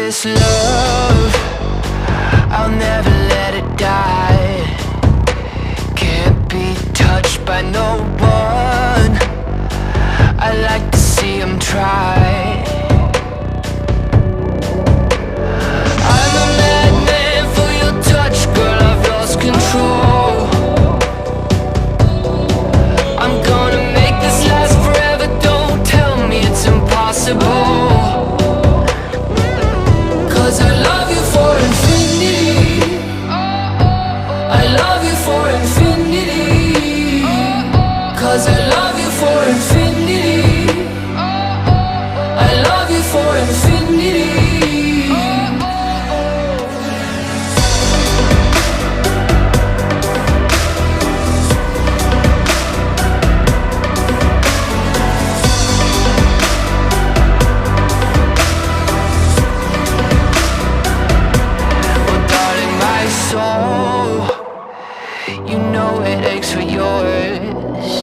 this love, I'll never let it die. Can't be touched by no one, I like to see him try. I'm a madman for your touch, girl, I've lost control. I'm gonna make this last forever, don't tell me it's impossible. Cause I love you for infinity, I love you for infinity. Cause I love you for infinity, I love you for infinity. You know it aches for your